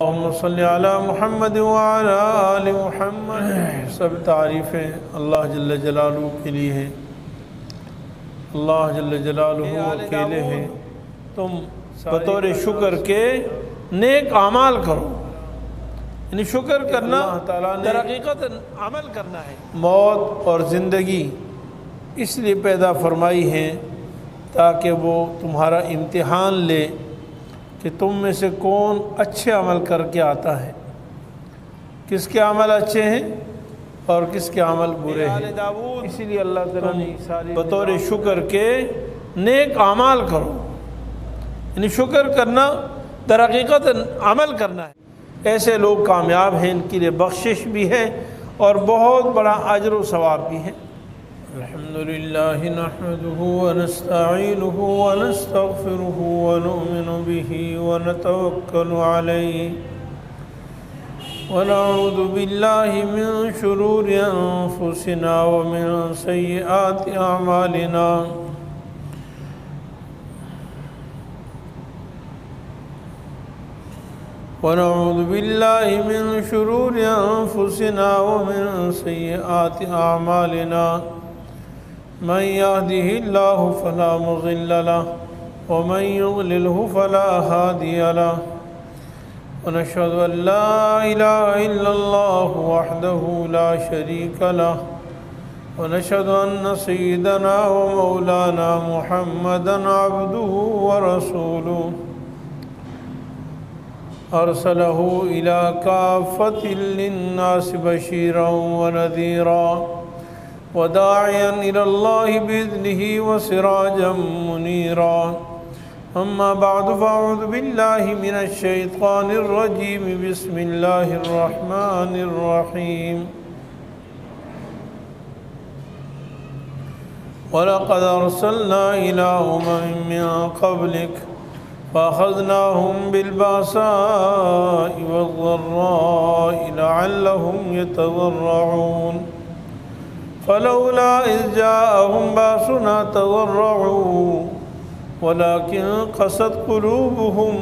اللہم صلی علی محمد وعلی آل محمد۔ سب تعریفیں اللہ جل جلالہ کے لیے ہیں۔ اللہ جل جلالہ اکیلے ہیں۔ تم بطور شکر کے نیک اعمال کرو، یعنی شکر کرنا در حقیقت عمل کرنا ہے۔ موت اور زندگی اس لیے پیدا فرمائی ہیں تاکہ وہ تمہارا امتحان لے کہ تم میں سے کون اچھے عمل کر کے آتا ہے، کس کے عمل اچھے ہیں اور کس کے عمل برے ہیں۔ اسی لیے اللہ تعالیٰ نے بطور شکر کے نیک اعمال کرو، یعنی شکر کرنا در حقیقت عمل کرنا ہے۔ ایسے لوگ کامیاب ہیں، ان کے لیے بخشش بھی ہے اور بہت بڑا اجر و ثواب بھی ہے۔ الحمدللہ نحمدہ ونستعینہ ونستغفرہ ونؤمن بہ ونتوکل علیہ ونعوذ باللہ من شرور انفسنا ومن سیئات اعمالنا ونعوذ باللہ من شرور انفسنا ومن سیئات اعمالنا من يهده الله فلا مضل له ومن يضلله فلا هادي له ونشهد أن لا إله إلا الله وحده لا شريك له ونشهد أن سيدنا ومولانا محمدا عبده ورسوله أرسله إلى كافة للناس بشيرا ونذيرا وداعيا إلى الله بإذنه وسراجا منيرا أما بعد فأعوذ بالله من الشيطان الرجيم بسم الله الرحمن الرحيم ولقد أرسلنا إلى من قبلك فأخذناهم بالبأساء والضراء لعلهم يتضرعون فلولا إذ جاءهم بأسنا تضرعوا ولكن قست قلوبهم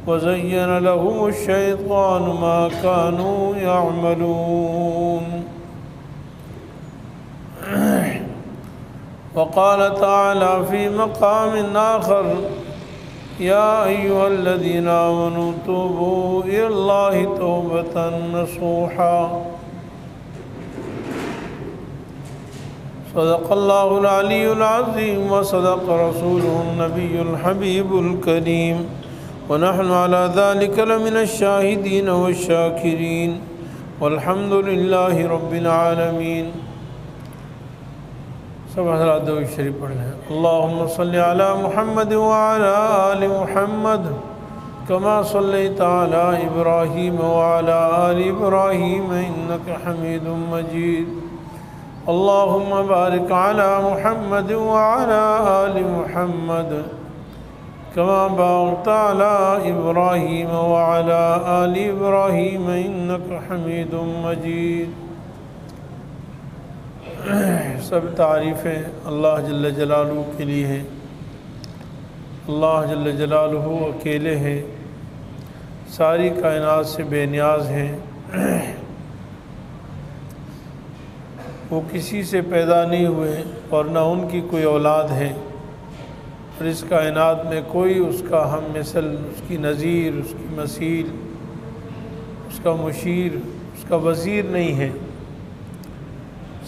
وزين لهم الشيطان ما كانوا يعملون وقال تعالى في مقام آخر يا أيها الذين آمنوا توبوا إلى الله توبة نصوحا صدق الله العلي العظيم وصدق رسوله النبي الحبيب الكريم ونحن على ذلك لمن الشاهدين والشاكرين والحمد لله رب العالمين۔ سب حضرات درود شریف پڑھ لیں۔ اللهم صل على محمد وعلى آل محمد كما صليت على إبراهيم وعلى آل إبراهيم إنك حميد مجيد اللهم بارك على محمد وعلى آل محمد كما باركت على إبراهيم وعلى آل إبراهيم إنك حميد مجيد۔ سب تعریفیں اللہ جل جلالہ کے لیے ہیں۔ اللہ جل جلالہ اکیلے ہیں، ساری کائنات سے بے نیاز ہیں۔ وہ کسی سے پیدا نہیں ہوئے اور نہ ان کی کوئی اولاد ہے، اور اس کائنات میں کوئی اس کا ہم مثل، اس کی نظیر، اس کی مثیل، اس کا مشیر، اس کا وزیر نہیں ہے۔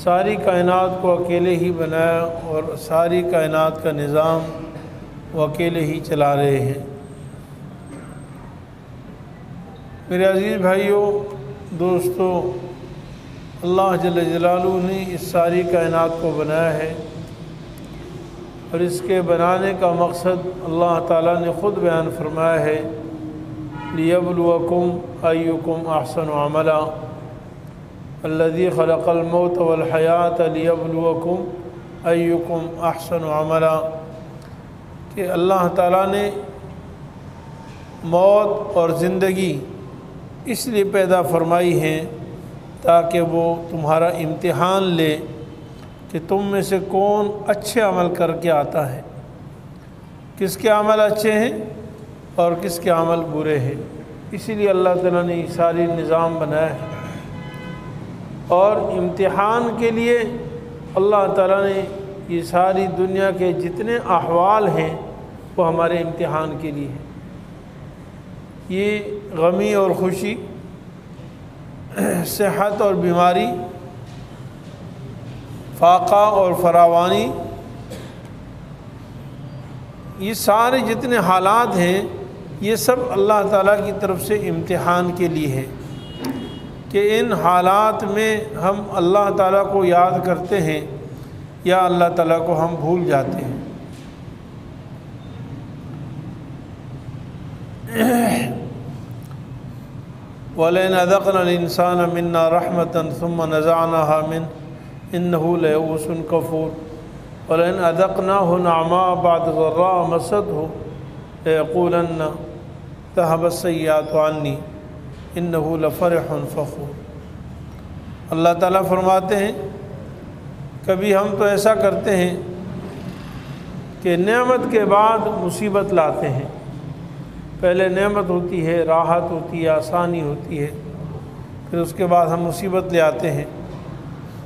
ساری کائنات کو اکیلے ہی بنایا اور ساری کائنات کا نظام وہ اکیلے ہی چلا رہے ہیں۔ میرے عزیز بھائیوں، دوستو، اللہ جل جلالہ نے اس ساری کائنات کو بنایا ہے، اور اس کے بنانے کا مقصد اللہ تعالیٰ نے خود بیان فرمایا ہے، لِيَبْلُوَكُمْ أَيُّكُمْ أَحْسَنُ عَمَلًا الَّذِي خَلَقَ الْمَوْتَ وَالْحَيَاةَ لِيَبْلُوَكُمْ أَيُّكُمْ أَحْسَنُ عَمَلًا، کہ اللہ تعالیٰ نے موت اور زندگی اس لیے پیدا فرمائی ہیں تاکہ وہ تمہارا امتحان لے کہ تم میں سے کون اچھے عمل کر کے آتا ہے، کس کے عمل اچھے ہیں اور کس کے عمل برے ہیں۔ اسی لیے اللہ تعالیٰ نے یہ ساری نظام بنایا ہے، اور امتحان کے لیے اللہ تعالیٰ نے یہ ساری دنیا کے جتنے احوال ہیں وہ ہمارے امتحان کے لیے ہیں۔ یہ غمی اور خوشی، صحت اور بیماری، فاقہ اور فراوانی، یہ سارے جتنے حالات ہیں یہ سب اللہ تعالیٰ کی طرف سے امتحان کے لیے ہے کہ ان حالات میں ہم اللہ تعالیٰ کو یاد کرتے ہیں یا اللہ تعالیٰ کو ہم بھول جاتے ہیں۔ وَلَئِنْ أَذَقْنَا الْإِنسَانَ مِنَّا رَحْمَةً ثُمَّ نَزَعْنَاهَا مِنْهُ إِنَّهُ لَيَئُوسٌ كَفُورٌ وَلَئِنْ أَذَقْنَاهُ نَعْمَاءَ بَعْدَ ضَرَّاءَ مَسَّتْهُ لَيَقُولَنَّ ذَهَبَتِ السَّيِّئَاتُ عَنِّي إِنَّهُ لَفَرِحٌ فَخُورٌ۔ اللہ تعالیٰ فرماتے ہیں کبھی ہم تو ایسا کرتے ہیں کہ نعمت کے بعد مصیبت لاتے ہیں۔ پہلے نعمت ہوتی ہے، راحت ہوتی ہے، آسانی ہوتی ہے، پھر اس کے بعد ہم مصیبت لے آتے ہیں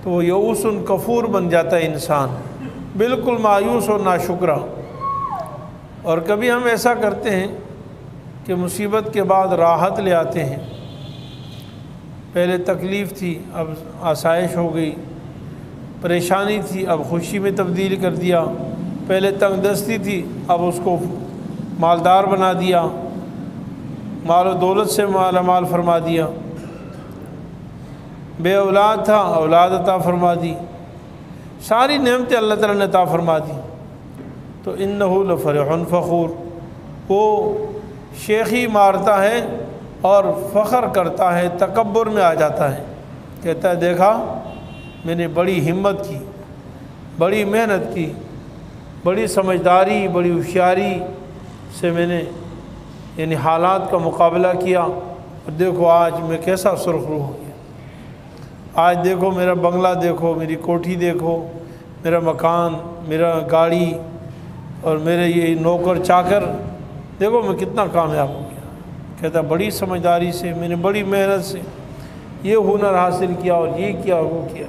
تو وہ یئوس کفور بن جاتا ہے انسان، بالکل مایوس اور ناشکرہ۔ اور کبھی ہم ایسا کرتے ہیں کہ مصیبت کے بعد راحت لے آتے ہیں، پہلے تکلیف تھی اب آسائش ہو گئی، پریشانی تھی اب خوشی میں تبدیل کر دیا، پہلے تنگ دستی تھی اب اس کو مالدار بنا دیا، مال و دولت سے مالا مال فرما دیا، بے اولاد تھا اولاد عطا فرما دی، ساری نعمتیں اللہ تعالیٰ نے عطا فرما دی۔ تو انہ لفرح فخور، وہ شیخی مارتا ہے اور فخر کرتا ہے، تکبر میں آ جاتا ہے، کہتا ہے دیکھا میں نے بڑی ہمت کی، بڑی محنت کی، بڑی سمجھداری، بڑی ہوشیاری سے میں نے یعنی حالات کا مقابلہ کیا، اور دیکھو آج میں کیسا سرخرو ہو گیا، آج دیکھو میرا بنگلہ دیکھو، میری کوٹھی دیکھو، میرا مکان، میرا گاڑی اور میرے یہ نوکر چاکر، دیکھو میں کتنا کامیاب ہو گیا۔ کہتا بڑی سمجھداری سے میں نے بڑی محنت سے یہ ہنر حاصل کیا اور یہ کیا اور وہ کیا۔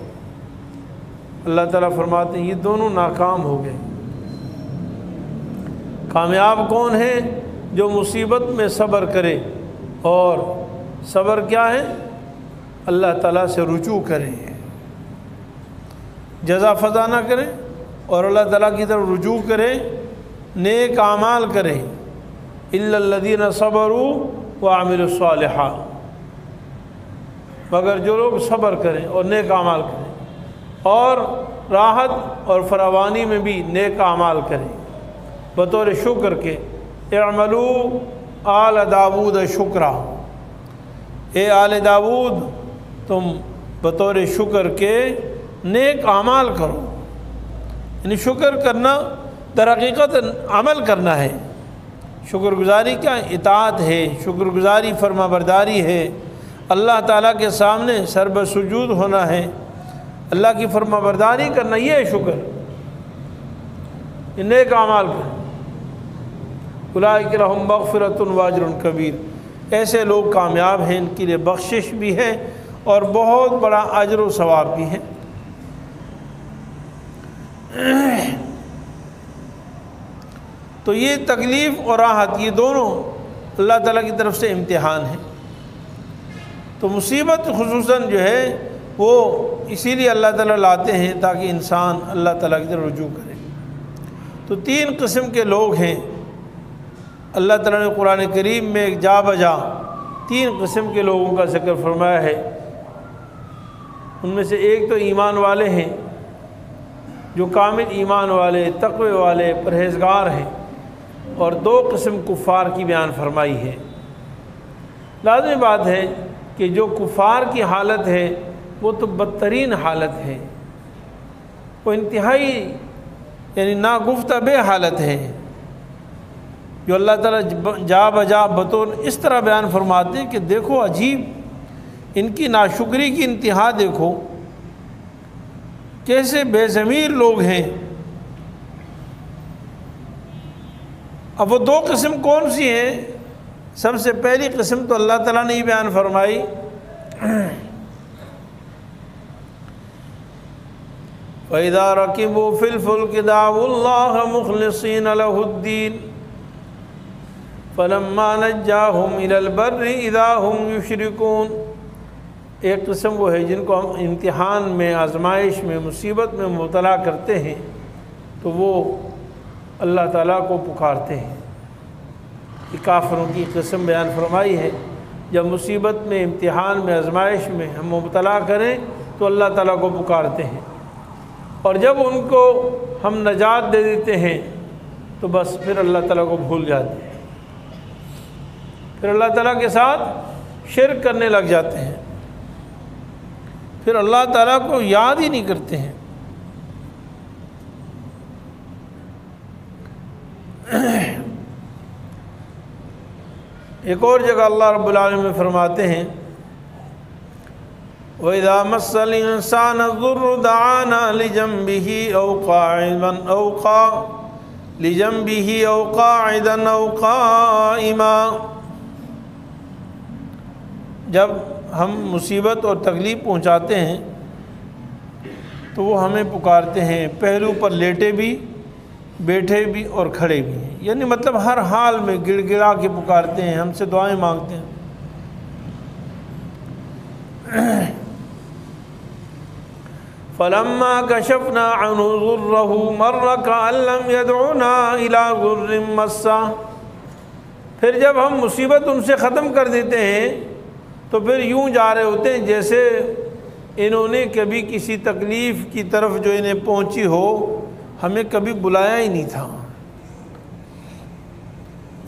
اللہ تعالیٰ فرماتے ہیں یہ دونوں ناکام ہو گئے۔ کامیاب کون ہے؟ جو مصیبت میں صبر کرے، اور صبر کیا ہے؟ اللہ تعالیٰ سے رجوع کرے، جزا فضا نہ کرے اور اللہ تعالیٰ کی طرف رجوع کرے، نیک اعمال کرے۔ الا الذین صبروا وعملوا الصالحات، مگر جو لوگ صبر کریں اور نیک اعمال کریں اور راحت اور فراوانی میں بھی نیک اعمال کریں، بطور شکر کے اعملوا آل داود شکرا، اے آل داود تم بطور شکر کے نیک اعمال کرو۔ یعنی شکر کرنا در حقیقت عمل کرنا ہے۔ شکر گزاری کیا اطاعت ہے، شکر گزاری فرما برداری ہے، اللہ تعالیٰ کے سامنے سر بسجود ہونا ہے، اللہ کی فرما برداری کرنا، یہ ہے شکر، یہ نیک اعمال کریں۔ اولئک لہم مغفرۃ واجر کبیر، ایسے لوگ کامیاب ہیں، ان کے لیے بخشش بھی ہے اور بہت بڑا اجر و ثواب بھی ہے۔ تو یہ تکلیف اور راحت یہ دونوں اللہ تعالیٰ کی طرف سے امتحان ہے۔ تو مصیبت خصوصاً جو ہے وہ اسی لیے اللہ تعالیٰ لاتے ہیں تاکہ انسان اللہ تعالیٰ کی طرف رجوع کرے۔ تو تین قسم کے لوگ ہیں، اللہ تعالیٰ نے قرآن کریم میں جا بجا تین قسم کے لوگوں کا ذکر فرمایا ہے۔ ان میں سے ایک تو ایمان والے ہیں، جو کامل ایمان والے، تقوی والے، پرہیزگار ہیں، اور دو قسم کفار کی بیان فرمائی ہے۔ لازمی بات ہے کہ جو کفار کی حالت ہے وہ تو بدترین حالت ہے، وہ انتہائی یعنی ناگفتہ بے حالت ہے، جو اللہ تعالیٰ جا بجا بطور اس طرح بیان فرماتے ہیں کہ دیکھو عجیب ان کی ناشکری کی انتہا، دیکھو کیسے بے ضمیر لوگ ہیں۔ اب وہ دو قسم کون سی ہیں؟ سب سے پہلی قسم تو اللہ تعالیٰ نے ہی بیان فرمائی، وَإِذَا رَكِبُوا فِي الْفُلْكِ دَعَوُا اللَّهَ مُخْلِصِينَ لَهُ الدِّينَ فَلَمَّا نَجَّاهُمْ إِلَى الْبَرِّ إِذَا هُمْ يُشْرِكُونَ۔ ایک قسم وہ ہے جن کو ہم امتحان میں، آزمائش میں، مصیبت میں مبتلا کرتے ہیں تو وہ اللہ تعالیٰ کو پکارتے ہیں۔ یہ کافروں کی قسم بیان فرمائی ہے، جب مصیبت میں، امتحان میں، آزمائش میں ہم مبتلا کریں تو اللہ تعالیٰ کو پکارتے ہیں، اور جب ان کو ہم نجات دے دیتے ہیں تو بس پھر اللہ تعالیٰ کو بھول جاتے ہیں، پھر اللہ تعالیٰ کے ساتھ شرک کرنے لگ جاتے ہیں، پھر اللہ تعالیٰ کو یاد ہی نہیں کرتے ہیں۔ ایک اور جگہ اللہ رب العالمین فرماتے ہیں وَإِذَا مَسَّ الْإِنسَانَ الضُّرُّ دَعَانَا لِجَنبِهِ أَوْ قَاعِدًا أَوْ قَائِمًا۔ جب ہم مصیبت اور تکلیف پہنچاتے ہیں تو وہ ہمیں پکارتے ہیں، پہلو پر لیٹے بھی، بیٹھے بھی اور کھڑے بھی ہیں، یعنی مطلب ہر حال میں گڑ گڑا کے پکارتے ہیں، ہم سے دعائیں مانگتے ہیں۔ فَلَمَّا كَشَفْنَا عَنْهُ ضُرَّهُ مَرَّ كَأَن لَّمْ يَدْعُنَا إِلَىٰ ضُرٍّ مَّسَّهُ۔ پھر جب ہم مصیبت ان سے ختم کر دیتے ہیں تو پھر یوں جا رہے ہوتے ہیں جیسے انہوں نے کبھی کسی تکلیف کی طرف جو انہیں پہنچی ہو ہمیں کبھی بلایا ہی نہیں تھا،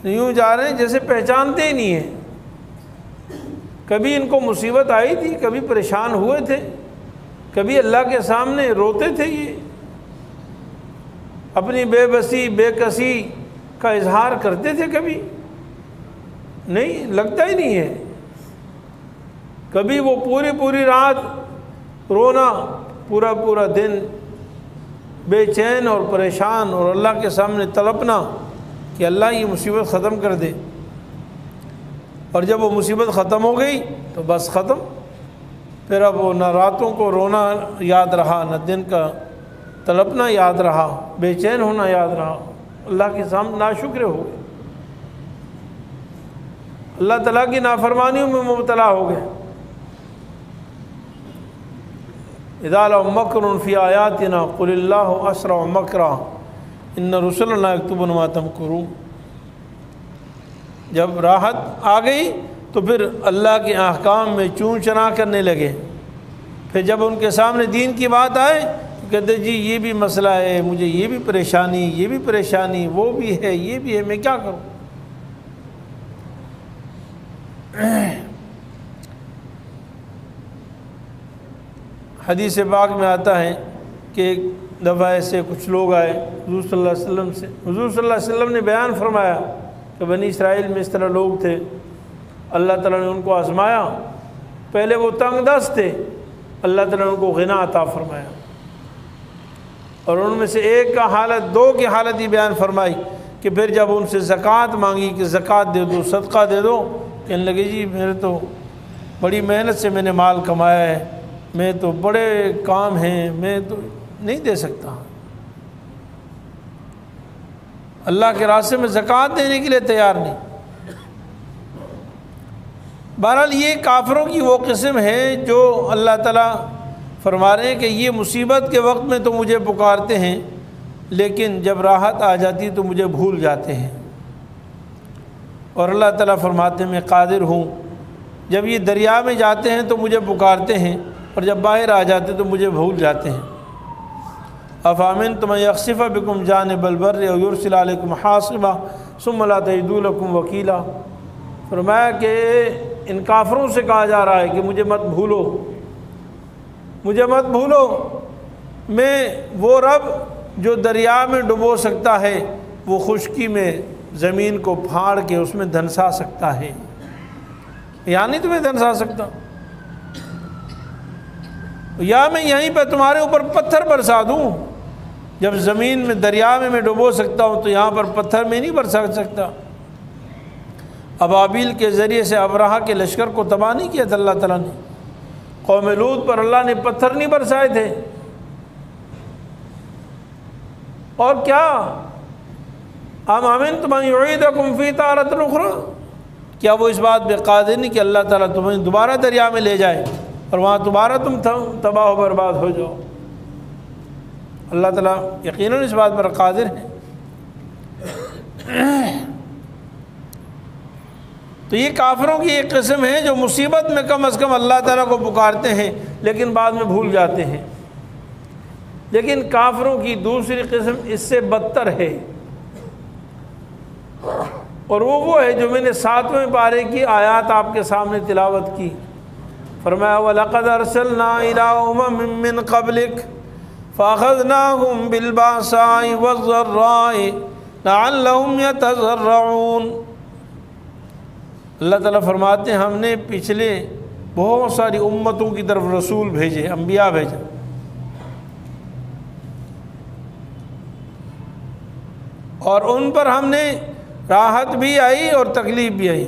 یوں جا رہے ہیں جیسے پہچانتے ہی نہیں ہیں، کبھی ان کو مصیبت آئی تھی، کبھی پریشان ہوئے تھے، کبھی اللہ کے سامنے روتے تھے، یہ اپنی بے بسی، بے کسی کا اظہار کرتے تھے، کبھی نہیں، لگتا ہی نہیں ہے۔ کبھی وہ پوری رات رونا، پورا دن بے چین اور پریشان اور اللہ کے سامنے تڑپنا کہ اللہ یہ مصیبت ختم کر دے، اور جب وہ مصیبت ختم ہو گئی تو بس ختم، پھر اب وہ نہ راتوں کو رونا یاد رہا، نہ دن کا تڑپنا یاد رہا، بے چین ہونا یاد رہا، اللہ کے سامنے ناشکرے ہو گئے، اللہ تعالیٰ کی نافرمانیوں میں مبتلا ہو گئے۔ اذا لهم مکر فی آیاتنا قل اللہ اسرع مکرا ان رسلنا یکتبون ما تمکرون۔ جب راحت آ گئی تو پھر اللہ کے احکام میں چون چنا کرنے لگے، پھر جب ان کے سامنے دین کی بات آئے تو کہتے جی یہ بھی مسئلہ ہے، مجھے یہ بھی پریشانی، یہ بھی پریشانی، وہ بھی ہے، یہ بھی ہے، میں کیا کروں۔ حدیث پاک میں آتا ہے کہ ایک دفعہ ایسے کچھ لوگ آئے حضور صلی اللہ علیہ وسلم سے، حضور صلی اللہ علیہ وسلم نے بیان فرمایا کہ بنی اسرائیل میں اس طرح لوگ تھے، اللہ تعالیٰ نے ان کو آزمایا، پہلے وہ تنگ دست تھے، اللہ تعالیٰ نے ان کو غنا عطا فرمایا، اور ان میں سے ایک کا حالت، دو کی حالت ہی بیان فرمائی کہ پھر جب ان سے زکوٰۃ مانگی کہ زکوٰۃ دے دو، صدقہ دے دو، کہنے لگے جی میرے تو بڑی محنت سے میں نے مال کمایا ہے، میں تو بڑے کام ہیں، میں تو نہیں دے سکتا، اللہ کے راستے میں زکوٰۃ دینے کے لیے تیار نہیں۔ بہرحال یہ کافروں کی وہ قسم ہے جو اللہ تعالیٰ فرما رہے ہیں کہ یہ مصیبت کے وقت میں تو مجھے پکارتے ہیں، لیکن جب راحت آ جاتی تو مجھے بھول جاتے ہیں، اور اللہ تعالیٰ فرماتے ہیں میں قادر ہوں، جب یہ دریا میں جاتے ہیں تو مجھے پکارتے ہیں، اور جب باہر آ جاتے تو مجھے بھول جاتے ہیں۔ افامنتم ان یخسف بکم جانب البر او یرسل علیکم حاصبا ثم لا تجدوا لکم وکیلا۔ فرمایا کہ ان کافروں سے کہا جا رہا ہے کہ مجھے مت بھولو، مجھے مت بھولو، میں وہ رب جو دریا میں ڈبو سکتا ہے، وہ خشکی میں زمین کو پھاڑ کے اس میں دھنسا سکتا ہے، یعنی تمہیں دھنسا سکتا، یا میں یہیں پہ تمہارے اوپر پتھر برسا دوں، جب زمین میں دریا میں ڈبو سکتا ہوں تو یہاں پر پتھر میں نہیں برسا سکتا۔ ابابیل کے ذریعے سے ابرہہ کے لشکر کو تباہ نہیں کیا تھا اللہ تعالیٰ نے؟ قوم لوط پر اللہ نے پتھر نہیں برسائے تھے؟ اور کیا ام امنتم ان یعیدکم فی تارۃ اخری، کیا وہ اس بات پہ قادر نہیں کہ اللہ تعالیٰ تمہیں دوبارہ دریا میں لے جائے اور وہاں دوبارہ تم تباہ و برباد ہو جاؤ؟ اللہ تعالیٰ یقیناً اس بات پر قادر ہے۔ تو یہ کافروں کی ایک قسم ہے جو مصیبت میں کم از کم اللہ تعالیٰ کو پکارتے ہیں لیکن بعد میں بھول جاتے ہیں۔ لیکن کافروں کی دوسری قسم اس سے بدتر ہے، اور وہ ہے جو میں نے 7ویں پارے کی آیات آپ کے سامنے تلاوت کی۔ فرمایا وَلَقَدْ أَرْسَلْنَا إِلَىٰ أُمَمٍ مِّن قَبْلِكَ فَأَخَذْنَاهُمْ بِالْبَأْسَاءِ وَالضَّرَّاءِ لَعَلَّهُمْ يَتَضَرَّعُونَ۔ اللہ تعالیٰ فرماتے ہیں ہم نے پچھلے بہت ساری امتوں کی طرف رسول بھیجے، انبیاء بھیجے، اور ان پر ہم نے راحت بھی آئی اور تکلیف بھی آئی،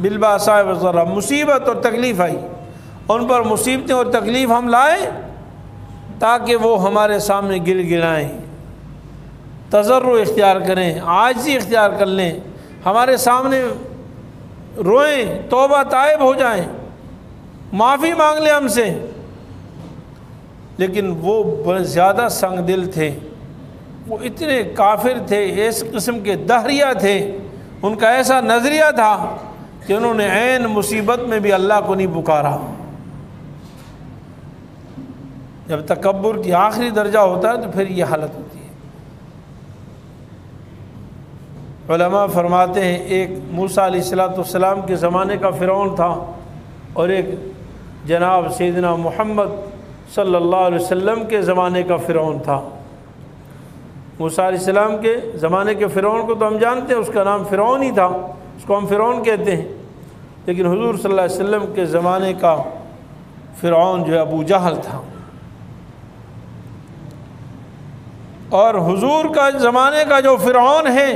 بالباساء والضراء، مصیبت اور تکلیف آئی، ان پر مصیبتیں اور تکلیف ہم لائے تاکہ وہ ہمارے سامنے گر گرائیں، تضرع اختیار کریں، عاجزی اختیار کر لیں، ہمارے سامنے روئیں، توبہ تائب ہو جائیں، معافی مانگ لیں ہم سے۔ لیکن وہ بڑے زیادہ سنگ دل تھے، وہ اتنے کافر تھے، اس قسم کے دہریہ تھے، ان کا ایسا نظریہ تھا کہ انہوں نے عین مصیبت میں بھی اللہ کو نہیں پکارا۔ جب تکبر کی آخری درجہ ہوتا ہے تو پھر یہ حالت ہوتی ہے۔ علماء فرماتے ہیں ایک موسیٰ علیہ السلام کے زمانے کا فرعون تھا، اور ایک جناب سیدنا محمد صلی اللہ علیہ وسلم کے زمانے کا فرعون تھا۔ موسیٰ علیہ السلام کے زمانے کے فرعون کو تو ہم جانتے ہیں، اس کا نام فرعون ہی تھا، اس کو ہم فرعون کہتے ہیں، لیکن حضور صلی اللہ علیہ وسلم کے زمانے کا فرعون جو ہے ابو جہل تھا، اور حضور کا زمانے کا جو فرعون ہے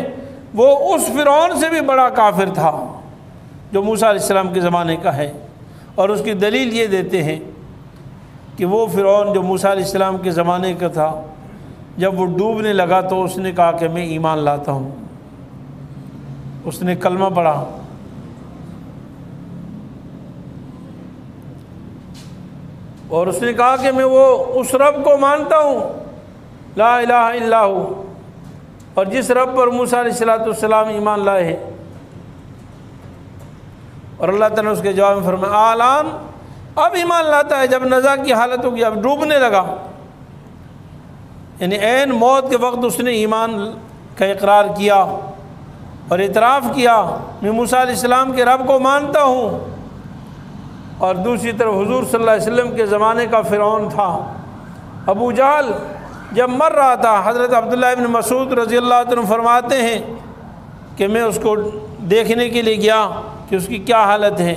وہ اس فرعون سے بھی بڑا کافر تھا جو موسیٰ علیہ السلام کے زمانے کا ہے۔ اور اس کی دلیل یہ دیتے ہیں کہ وہ فرعون جو موسیٰ علیہ السلام کے زمانے کا تھا، جب وہ ڈوبنے لگا تو اس نے کہا کہ میں ایمان لاتا ہوں، اس نے کلمہ پڑھا، اور اس نے کہا کہ میں وہ اس رب کو مانتا ہوں لا الہ الا ہو، اور جس رب پر موسیٰ علیہ السلام ایمان لائے ہیں۔ اور اللہ تعالیٰ نے اس کے جواب میں فرمایا آلان، اب ایمان لاتا ہے جب نزا کی حالت ہوگی، اب ڈوبنے لگا، یعنی عین موت کے وقت اس نے ایمان کا اقرار کیا اور اعتراف کیا میں موسیٰ علیہ السلام کے رب کو مانتا ہوں۔ اور دوسری طرف حضور صلی اللہ علیہ وسلم کے زمانے کا فرعون تھا ابو جہل، جب مر رہا تھا حضرت عبداللہ ابن مسعود رضی اللہ عنہ فرماتے ہیں کہ میں اس کو دیکھنے کے لیے گیا کہ اس کی کیا حالت ہے،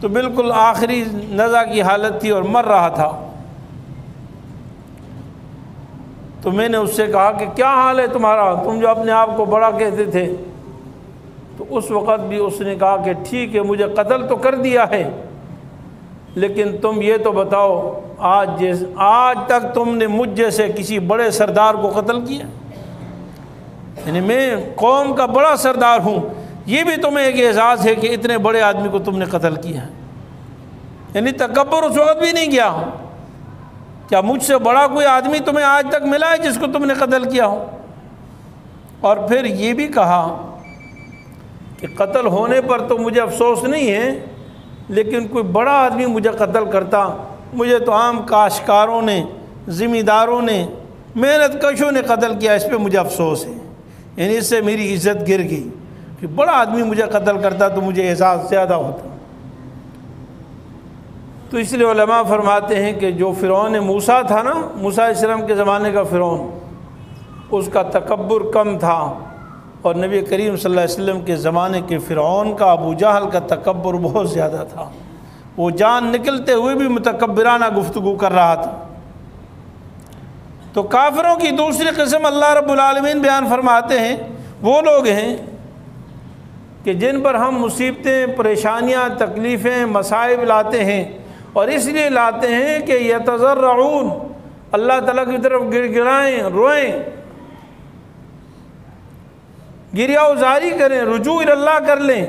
تو بالکل آخری نزع کی حالت تھی اور مر رہا تھا۔ تو میں نے اس سے کہا کہ کیا حال ہے تمہارا، تم جو اپنے آپ کو بڑا کہتے تھے؟ تو اس وقت بھی اس نے کہا کہ ٹھیک ہے مجھے قتل تو کر دیا ہے، لیکن تم یہ تو بتاؤ آج تک تم نے مجھ جیسے کسی بڑے سردار کو قتل کیا؟ یعنی میں قوم کا بڑا سردار ہوں، یہ بھی تمہیں ایک اعزاز ہے کہ اتنے بڑے آدمی کو تم نے قتل کیا۔ یعنی تکبر اس وقت بھی نہیں کیا، کیا مجھ سے بڑا کوئی آدمی تمہیں آج تک ملا ہے جس کو تم نے قتل کیا ہو؟ اور پھر یہ بھی کہا کہ قتل ہونے پر تو مجھے افسوس نہیں ہے، لیکن کوئی بڑا آدمی مجھے قتل کرتا، مجھے تو عام کاشتکاروں نے، ذمہ داروں نے، محنت کشوں نے قتل کیا، اس پہ مجھے افسوس ہے، یعنی اس سے میری عزت گر گئی کہ بڑا آدمی مجھے قتل کرتا تو مجھے احساس زیادہ ہوتا۔ تو اس لیے علماء فرماتے ہیں کہ جو فرعون موسیٰ تھا نا، موسیٰ علیہ السلام کے زمانے کا فرعون، اس کا تکبر کم تھا، اور نبی کریم صلی اللہ علیہ وسلم کے زمانے کے فرعون کا، ابو جہل کا تکبر بہت زیادہ تھا، وہ جان نکلتے ہوئے بھی متکبرانہ گفتگو کر رہا تھا۔ تو کافروں کی دوسری قسم اللہ رب العالمین بیان فرماتے ہیں وہ لوگ ہیں کہ جن پر ہم مصیبتیں، پریشانیاں، تکلیفیں، مصائب لاتے ہیں، اور اس لیے لاتے ہیں کہ یتضرعون، اللہ تعالیٰ کی طرف گر گرائیں، روئیں، گریہ وزاری کریں، رجوع اللہ کر لیں.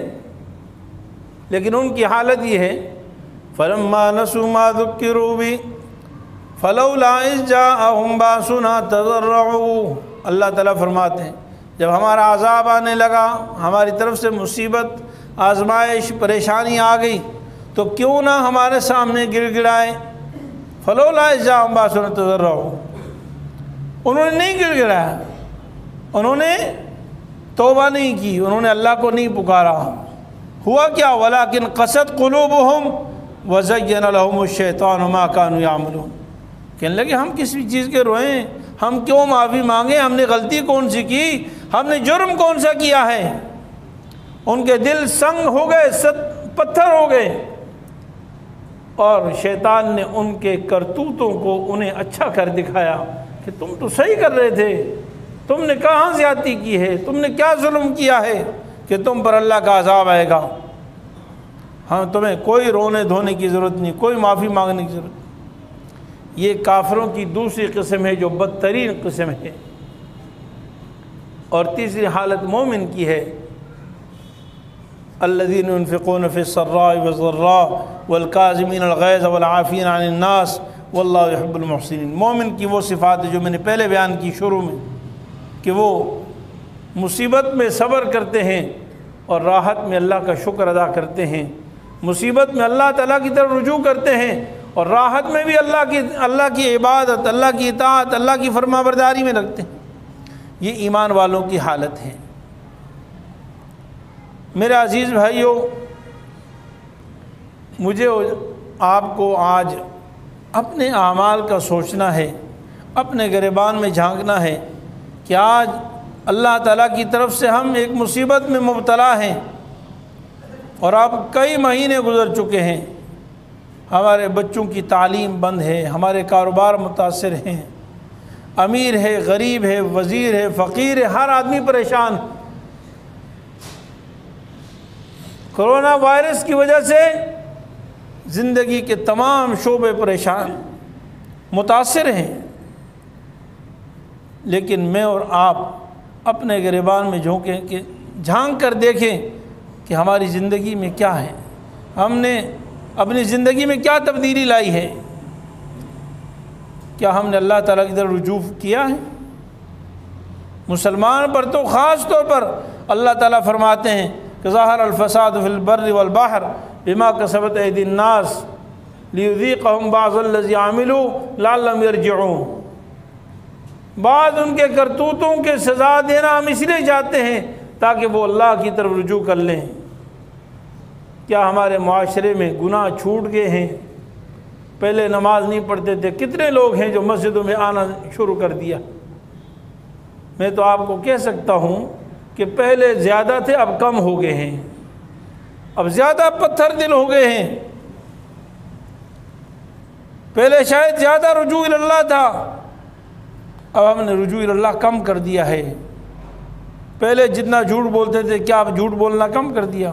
لیکن ان کی حالت یہ ہے فَلَمَّا نَسُوا مَا ذُكِّرُوا بِهِ فَلَوْلَا إِذْ جَاءَهُمْ بَأْسُنَا تَضَرَّعُوا. اللہ تعالیٰ فرماتے ہیں جب ہمارا عذاب آنے لگا، ہماری طرف سے مصیبت، آزمائش، پریشانی آ گئی، تو کیوں نہ ہمارے سامنے گر گرائے. فَلَوْلَا إِذْ جَاءَهُمْ بَأْسُنَا تَضَرَّعُوا. انہوں نے نہیں گر گرایا، انہوں نے توبہ نہیں کی، انہوں نے اللہ کو نہیں پکارا. ہوا کیا؟ وَلَكِنْ قَسَتْ قُلُوبُهُمْ وَزَيَّنَ لَهُمُ الشَّيْطَانُ مَا كَانُوا يَعْمَلُونَ. کہنے لگے ہم کس بھی چیز کے روئیں، ہم کیوں معافی مانگیں، ہم نے غلطی کون سی کی، ہم نے جرم کون سا کیا ہے. ان کے دل سنگ ہو گئے، پتھر ہو گئے، اور شیطان نے ان کے کرتوتوں کو انہیں اچھا کر دکھایا کہ تم تو صحیح کر رہے تھے، تم نے کہاں زیادتی کی ہے، تم نے کیا ظلم کیا ہے کہ تم پر اللہ کا عذاب آئے گا. ہاں تمہیں کوئی رونے دھونے کی ضرورت نہیں، کوئی معافی مانگنے کی ضرورت نہیں. یہ کافروں کی دوسری قسم ہے جو بدترین قسم ہے. اور تیسری حالت مومن کی ہے الذین ينفقون فی السراء والضراء والکاظمین الغیظ والعافین عن الناس واللہ یحب المحسنین. مومن کی وہ صفات جو میں نے پہلے بیان کی شروع میں، کہ وہ مصیبت میں صبر کرتے ہیں اور راحت میں اللہ کا شکر ادا کرتے ہیں، مصیبت میں اللہ تعالیٰ کی طرف رجوع کرتے ہیں، اور راحت میں بھی اللہ کی عبادت، اللہ کی اطاعت، اللہ کی فرما برداری میں رکھتے ہیں. یہ ایمان والوں کی حالت ہے. میرے عزیز بھائیوں، مجھے آپ کو آج اپنے اعمال کا سوچنا ہے، اپنے گریبان میں جھانکنا ہے کہ آج اللہ تعالیٰ کی طرف سے ہم ایک مصیبت میں مبتلا ہیں، اور اب کئی مہینے گزر چکے ہیں. ہمارے بچوں کی تعلیم بند ہے، ہمارے کاروبار متاثر ہیں، امیر ہے، غریب ہے، وزیر ہے، فقیر ہے، ہر آدمی پریشان. کرونا وائرس کی وجہ سے زندگی کے تمام شعبے پریشان، متاثر ہیں. لیکن میں اور آپ اپنے گریبان میں جھانک کر دیکھیں کہ ہماری زندگی میں کیا ہے، ہم نے اپنی زندگی میں کیا تبدیلی لائی ہے. کیا ہم نے اللہ تعالیٰ کی طرف رجوع کیا ہے؟ مسلمان پر تو خاص طور پر اللہ تعالیٰ فرماتے ہیں کہ ظاہر الفساد فی البر والبحر بما کسبت ایدی الناس لیذیقہم بعض الذی عملوا لعلہم یرجعون. بعض ان کے کرتوتوں کے سزا دینا ہم اس لیے چاہتے ہیں تاکہ وہ اللہ کی طرف رجوع کر لیں. کیا ہمارے معاشرے میں گناہ چھوٹ گئے ہیں؟ پہلے نماز نہیں پڑھتے تھے، کتنے لوگ ہیں جو مسجدوں میں آنا شروع کر دیا. میں تو آپ کو کہہ سکتا ہوں کہ پہلے زیادہ تھے، اب کم ہو گئے ہیں، اب زیادہ پتھر دل ہو گئے ہیں. پہلے شاید زیادہ رجوع اللہ تھا، اب ہم نے رجوع اللہ کم کر دیا ہے. پہلے جتنا جھوٹ بولتے تھے، کیا اب جھوٹ بولنا کم کر دیا؟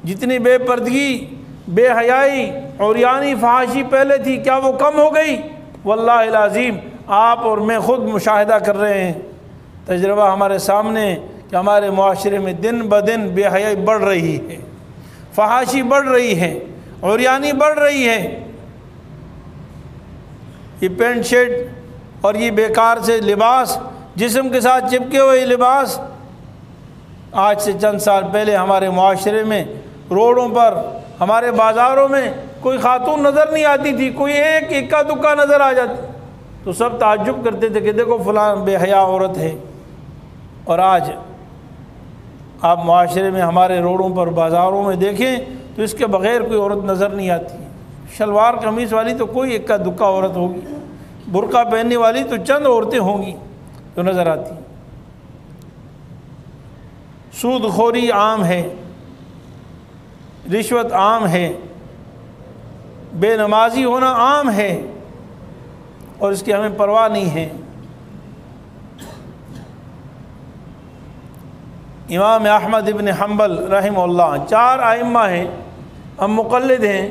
جتنی بے پردگی، بے حیائی، عریانی، فحاشی پہلے تھی، کیا وہ کم ہو گئی؟ واللہ العظیم آپ اور میں خود مشاہدہ کر رہے ہیں، تجربہ ہمارے سامنے، کہ ہمارے معاشرے میں دن بدن بے حیائی بڑھ رہی ہے، فحاشی بڑھ رہی ہے، عریانی بڑھ رہی ہے. یہ پینٹ شرٹ اور یہ بیکار سے لباس، جسم کے ساتھ چپکے ہوئے لباس، آج سے چند سال پہلے ہمارے معاشرے میں روڈوں پر، ہمارے بازاروں میں کوئی خاتون نظر نہیں آتی تھی، کوئی ایک اکا دکا نظر آ جاتی تو سب تعجب کرتے تھے کہ دیکھو فلاں بے حیا عورت ہے. اور آج آپ معاشرے میں ہمارے روڈوں پر، بازاروں میں دیکھیں تو اس کے بغیر کوئی عورت نظر نہیں آتی. شلوار قمیص والی تو کوئی اکا دکا عورت ہوگی، برقع پہننے والی تو چند عورتیں ہوں گی جو نظر آتی. سود خوری عام ہے، رشوت عام ہے، بے نمازی ہونا عام ہے، اور اس کی ہمیں پرواہ نہیں ہے. امام احمد ابن حنبل رحمہ اللہ، 4 ائمہ ہیں، ہم مقلد ہیں،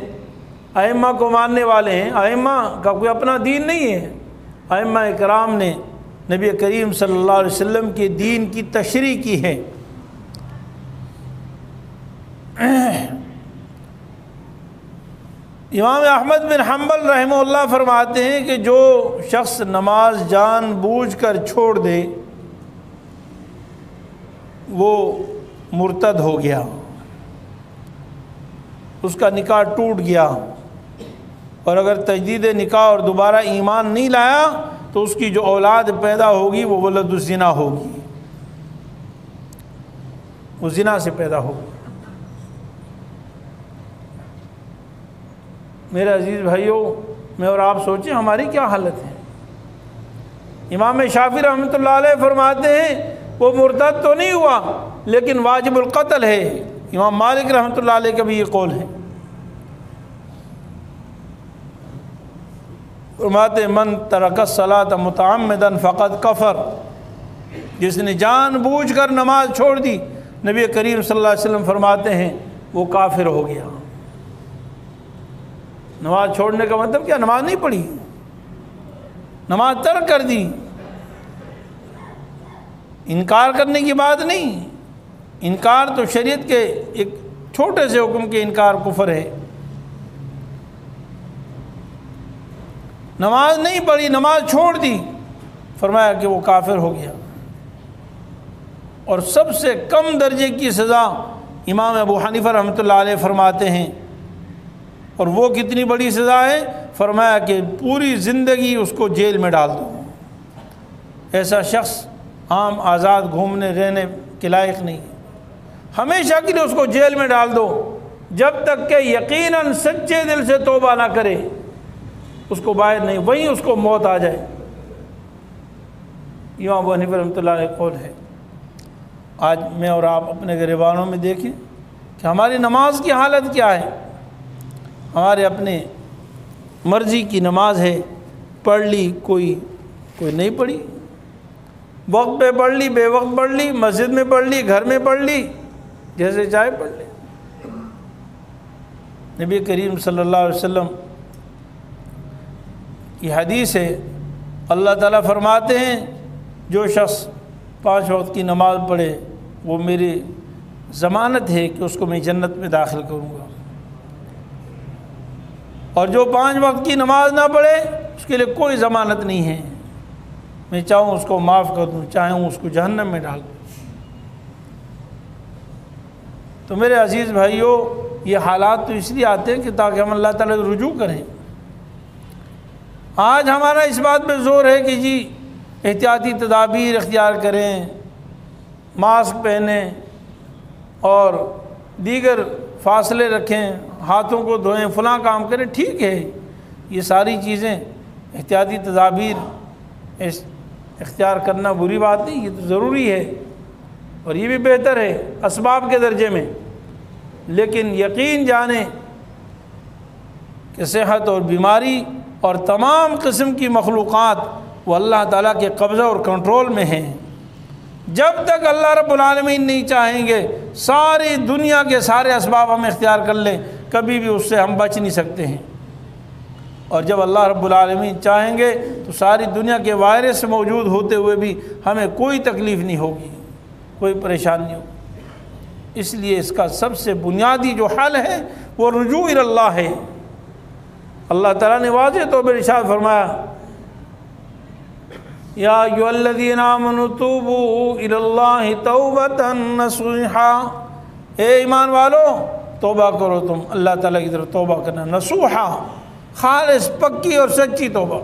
ائمہ کو ماننے والے ہیں، ائمہ کا کوئی اپنا دین نہیں ہے۔ ائمہ اکرام نے نبی کریم صلی اللہ علیہ وسلم کے دین کی تشریح کی ہے۔ امام احمد بن حنبل رحمہ اللہ فرماتے ہیں کہ جو شخص نماز جان بوجھ کر چھوڑ دے وہ مرتد ہو گیا، اس کا نکاح ٹوٹ گیا، اور اگر تجدید نکاح اور دوبارہ ایمان نہیں لایا تو اس کی جو اولاد پیدا ہوگی وہ ولد الزنا ہوگی، وہ زنا سے پیدا ہوگی۔ میرے عزیز بھائیوں، میں اور آپ سوچیں ہماری کیا حالت ہے۔ امام شافعی رحمۃ اللہ علیہ فرماتے ہیں وہ مرتد تو نہیں ہوا لیکن واجب القتل ہے۔ امام مالک رحمۃ اللہ علیہ کا بھی یہ قول ہے۔ فرماتے ہیں من ترک الصلاۃ متعمدا فقد کفر، جس نے جان بوجھ کر نماز چھوڑ دی، نبی کریم صلی اللہ علیہ وسلم فرماتے ہیں وہ کافر ہو گیا۔ نماز چھوڑنے کا مطلب کیا؟ نماز نہیں پڑھی، نماز ترک کر دی۔ انکار کرنے کی بات نہیں، انکار تو شریعت کے ایک چھوٹے سے حکم کے انکار کفر ہے۔ نماز نہیں پڑھی، نماز چھوڑ دی، فرمایا کہ وہ کافر ہو گیا۔ اور سب سے کم درجے کی سزا امام ابو حنیفہ رحمۃ اللہ علیہ فرماتے ہیں، اور وہ کتنی بڑی سزا ہے؟ فرمایا کہ پوری زندگی اس کو جیل میں ڈال دو۔ ایسا شخص عام آزاد گھومنے رہنے کے لائق نہیں، ہمیشہ کے لیے اس کو جیل میں ڈال دو، جب تک کہ یقیناً سچے دل سے توبہ نہ کرے اس کو باہر نہیں، وہیں اس کو موت آ جائے۔ امام ابو حنیفہ رحمۃ اللہ علیہ قول ہے۔ آج میں اور آپ اپنے گریبانوں میں دیکھیں کہ ہماری نماز کی حالت کیا ہے۔ ہمارے اپنے مرضی کی نماز ہے، پڑھ لی کوئی نہیں پڑھی، وقت پہ پڑھ لی، بے وقت پڑھ لی، مسجد میں پڑھ لی، گھر میں پڑھ لی، جیسے چاہے پڑھ لی۔ نبی کریم صلی اللہ علیہ وسلم کی حدیث ہے، اللہ تعالیٰ فرماتے ہیں جو شخص 5 وقت کی نماز پڑھے وہ میری ضمانت ہے کہ اس کو میں جنت میں داخل کروں گا، اور جو 5 وقت کی نماز نہ پڑھے اس کے لیے کوئی ضمانت نہیں ہے، میں چاہوں اس کو معاف کر دوں، چاہوں اس کو جہنم میں ڈال دوں۔ تو میرے عزیز بھائیوں، یہ حالات تو اس لیے آتے ہیں کہ تاکہ ہم اللہ تعالیٰ سے رجوع کریں۔ آج ہمارا اس بات پہ زور ہے کہ جی احتیاطی تدابیر اختیار کریں، ماسک پہنیں اور دیگر فاصلے رکھیں، ہاتھوں کو دھوئیں، فلاں کام کریں۔ ٹھیک ہے، یہ ساری چیزیں احتیاطی تدابیر اختیار کرنا بری بات نہیں، یہ تو ضروری ہے اور یہ بھی بہتر ہے اسباب کے درجے میں، لیکن یقین جانیں کہ صحت اور بیماری اور تمام قسم کی مخلوقات وہ اللہ تعالیٰ کے قبضہ اور کنٹرول میں ہیں۔ جب تک اللہ رب العالمین نہیں چاہیں گے ساری دنیا کے سارے اسباب ہم اختیار کر لیں، کبھی بھی اس سے ہم بچ نہیں سکتے ہیں، اور جب اللہ رب العالمین چاہیں گے تو ساری دنیا کے وائرس موجود ہوتے ہوئے بھی ہمیں کوئی تکلیف نہیں ہوگی، کوئی پریشانی نہیں ہوگی۔ اس لیے اس کا سب سے بنیادی جو حل ہے وہ رجوع الی اللہ ہے۔ اللہ تعالیٰ نے واضح طور پر ارشاد فرمایا یا ایھا الذین آمنوا توبوا الی اللہ توبۃ نصوحا، اے ایمان والو توبہ کرو تم اللہ تعالیٰ کی طرف توبہ کرنا، نصوحا خالص پکی اور سچی توبہ۔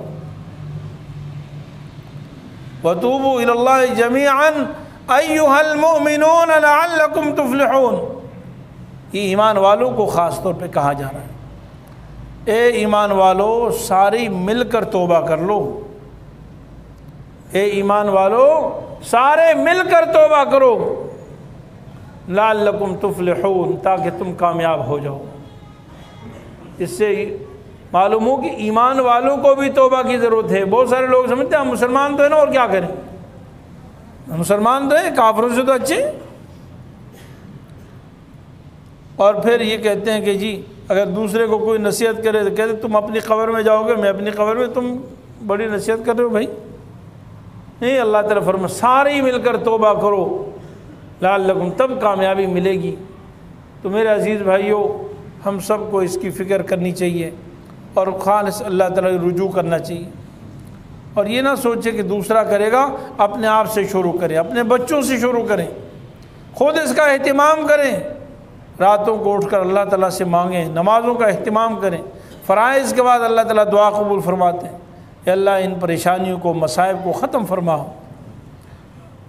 وتوبوا الی اللہ جمیعا ایھا المؤمنون لعلکم تفلحون، یہ ایمان والوں کو خاص طور پہ کہا جا رہا ہے، اے ایمان والو ساری مل کر توبہ کر لو، اے ایمان والو سارے مل کر توبہ کرو، لعلکم تفلحون، تاکہ تم کامیاب ہو جاؤ۔ اس سے معلوم ہو کہ ایمان والوں کو بھی توبہ کی ضرورت ہے۔ بہت سارے لوگ سمجھتے ہیں ہم مسلمان تو ہیں نا، اور کیا کریں، مسلمان تو ہیں، کافروں سے تو اچھے، اور پھر یہ کہتے ہیں کہ جی اگر دوسرے کو کوئی نصیحت کرے تو کہتے تم اپنی قبر میں جاؤ گے، میں اپنی قبر میں، تم بڑی نصیحت کر رہے ہو بھائی۔ نہیں، اللہ تعالیٰ فرمایا سارے ہی مل کر توبہ کرو لعلکم، تب کامیابی ملے گی۔ تو میرے عزیز بھائیوں، ہم سب کو اس کی فکر کرنی چاہیے اور خالص اللہ تعالیٰ کی رجوع کرنا چاہیے، اور یہ نہ سوچے کہ دوسرا کرے گا، اپنے آپ سے شروع کریں، اپنے بچوں سے شروع کریں، خود اس کا اہتمام کریں، راتوں کو اٹھ کر اللہ تعالیٰ سے مانگیں، نمازوں کا اہتمام کریں۔ فرائض کے بعد اللہ تعالیٰ دعا قبول فرماتے ہیں، کہ اللہ ان پریشانیوں کو، مصائب کو ختم فرماؤ۔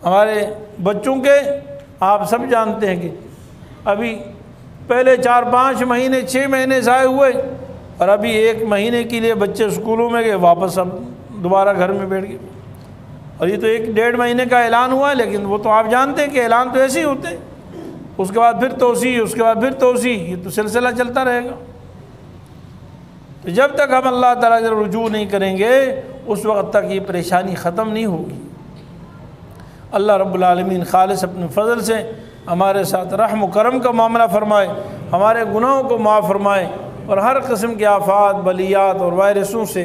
ہمارے بچوں کے آپ سب جانتے ہیں کہ ابھی پہلے 4-5 مہینے 6 مہینے ضائع ہوئے، اور ابھی 1 مہینے کے لیے بچے اسکولوں میں گئے، واپس اب دوبارہ گھر میں بیٹھ گئے، اور یہ تو 1-1.5 مہینے کا اعلان ہوا ہے، لیکن وہ تو آپ جانتے ہیں کہ اعلان تو ایسے ہی ہوتے ہیں، اس کے بعد پھر توسیع، اس کے بعد پھر توسیع، یہ تو سلسلہ چلتا رہے گا۔ تو جب تک ہم اللہ تعالیٰ سے رجوع نہیں کریں گے اس وقت تک یہ پریشانی ختم نہیں ہوگی۔ اللہ رب العالمین خالص اپنے فضل سے ہمارے ساتھ رحم و کرم کا معاملہ فرمائے، ہمارے گناہوں کو معاف فرمائے، اور ہر قسم کے آفات، بلیات اور وائرسوں سے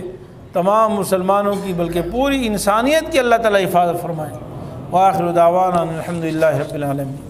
تمام مسلمانوں کی بلکہ پوری انسانیت کی اللہ تعالیٰ حفاظت فرمائے۔ وآخر دعوانا الحمدللہ رب العالمین۔